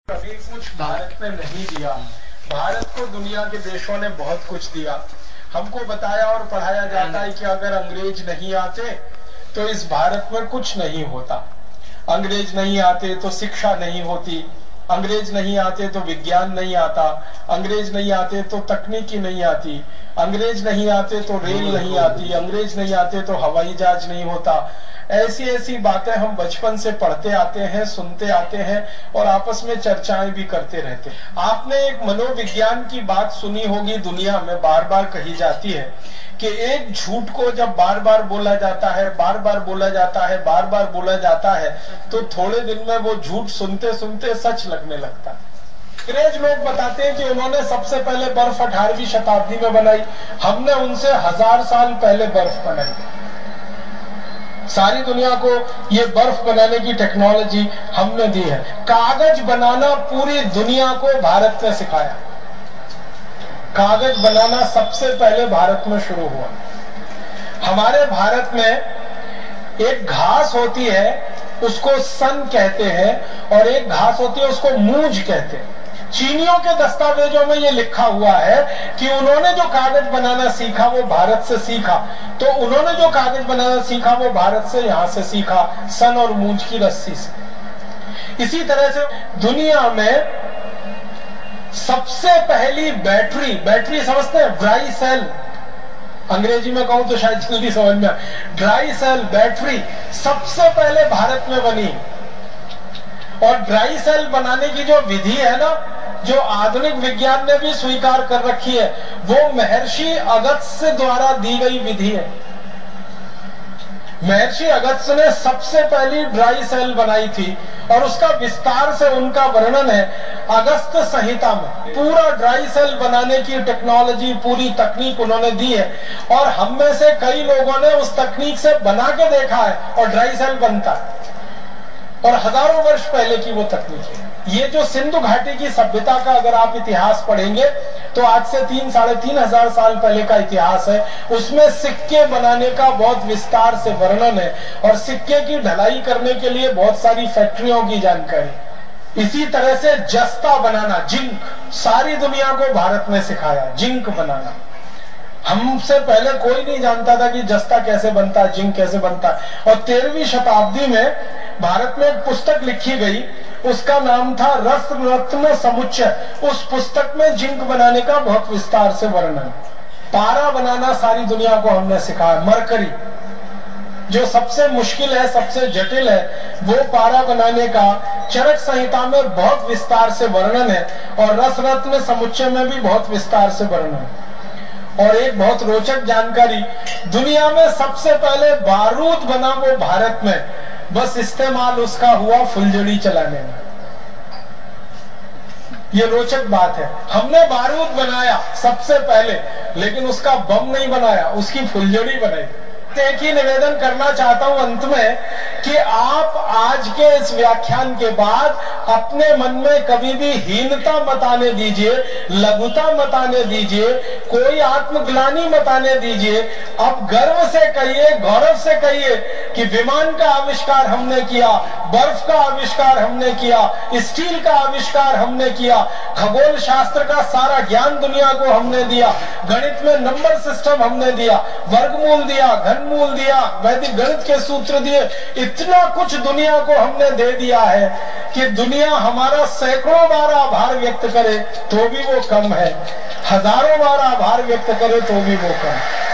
कभी कुछ भारत ने नहीं दिया। भारत को दुनिया के देशों ने बहुत कुछ दिया। हमको बताया और पढ़ाया जाता है कि अगर अंग्रेज नहीं आते तो इस भारत में कुछ नहीं होता। अंग्रेज नहीं आते तो शिक्षा नहीं होती, अंग्रेज नहीं आते तो विज्ञान नहीं आता, अंग्रेज नहीं आते तो तकनीकी नहीं आती, अंग्रेज नहीं आते तो रेल नहीं आती, अंग्रेज नहीं आते तो हवाई जहाज नहीं होता। ऐसी ऐसी बातें हम बचपन से पढ़ते आते हैं, सुनते आते हैं और आपस में चर्चाएं भी करते रहते हैं। आपने एक मनोविज्ञान की बात सुनी होगी, दुनिया में बार बार कही जाती है कि एक झूठ को जब बार बार बोला जाता है, बार बार बोला जाता है, बार बार बोला जाता है, तो थोड़े दिन में वो झूठ सुनते सुनते सच लगने लगता है। अंग्रेज लोग बताते हैं कि उन्होंने सबसे पहले बर्फ 18वीं शताब्दी में बनाई। हमने उनसे 1000 साल पहले बर्फ बनाई। सारी दुनिया को ये बर्फ बनाने की टेक्नोलॉजी हमने दी है। कागज बनाना पूरी दुनिया को भारत ने सिखाया। कागज बनाना सबसे पहले भारत में शुरू हुआ। हमारे भारत में एक घास होती है, उसको सन कहते हैं, और एक घास होती है उसको मूंज कहते हैं। चीनियों के दस्तावेजों में यह लिखा हुआ है कि उन्होंने जो कागज बनाना सीखा वो भारत से सीखा। तो उन्होंने जो कागज बनाना सीखा वो भारत से, यहां से सीखा, सन और मूंज की रस्सी से। इसी तरह से दुनिया में सबसे पहली बैटरी समझते हैं, ड्राई सेल, अंग्रेजी में कहूं तो शायद जल्दी समझ में, ड्राई सेल बैटरी सबसे पहले भारत में बनी। और ड्राई सेल बनाने की जो विधि है ना, जो आधुनिक विज्ञान ने भी स्वीकार कर रखी है, वो महर्षि अगस्त्य द्वारा दी गई विधि है। महर्षि अगस्त्य ने सबसे पहली ड्राई सेल बनाई थी और उसका विस्तार से उनका वर्णन है अगस्त्य संहिता में। पूरा ड्राई सेल बनाने की टेक्नोलॉजी, पूरी तकनीक उन्होंने दी है और हम में से कई लोगों ने उस तकनीक से बना के देखा है और ड्राई सेल बनता है। और हजारों वर्ष पहले की वो तकनीक है। ये जो सिंधु घाटी की सभ्यता का अगर आप इतिहास पढ़ेंगे तो आज से 3-3.5 हजार साल पहले का इतिहास है। उसमें सिक्के बनाने का बहुत विस्तार से वर्णन है और सिक्के की ढलाई करने के लिए बहुत सारी फैक्ट्रियों की जानकारी। इसी तरह से जस्ता बनाना, जिंक, सारी दुनिया को भारत ने सिखाया जिंक बनाना। हमसे पहले कोई नहीं जानता था कि जस्ता कैसे बनता है, जिंक कैसे बनता है। और 13वीं शताब्दी में भारत में एक पुस्तक लिखी गई, उसका नाम था रस रत्न समुच्चय। उस पुस्तक में जिंक बनाने का बहुत विस्तार से वर्णन। पारा बनाना सारी दुनिया को हमने सिखाया। मरकरी जो सबसे मुश्किल है, सबसे जटिल है, वो पारा बनाने का चरक संहिता में बहुत विस्तार से वर्णन है और रस रत्न समुच्चय में भी बहुत विस्तार से वर्णन है। और एक बहुत रोचक जानकारी, दुनिया में सबसे पहले बारूद बना वो भारत में, बस इस्तेमाल उसका हुआ फुलझड़ी चलाने में। ये रोचक बात है। हमने बारूद बनाया सबसे पहले, लेकिन उसका बम नहीं बनाया, उसकी फुलझड़ी बनाई। एक ही निवेदन करना चाहता हूं अंत में कि आप आज के इस व्याख्यान के बाद अपने मन में कभी भी हीनता मत आने दीजिए, लघुता मत आने दीजिए, कोई आत्मग्लानि मत आने दीजिए। अब गर्व से कहिए, गौरव से कहिए कि विमान का आविष्कार हमने किया, बर्फ का आविष्कार हमने किया, स्टील का आविष्कार हमने किया, खगोल शास्त्र का सारा ज्ञान दुनिया को हमने दिया, गणित में नंबर सिस्टम हमने दिया, वर्गमूल दिया, घनमूल दिया, वैदिक गणित के सूत्र दिए। इतना कुछ दुनिया को हमने दे दिया है कि दुनिया हमारा सैकड़ों बार आभार व्यक्त करे तो भी वो कम है, हजारों बार आभार व्यक्त करे तो भी वो कम है।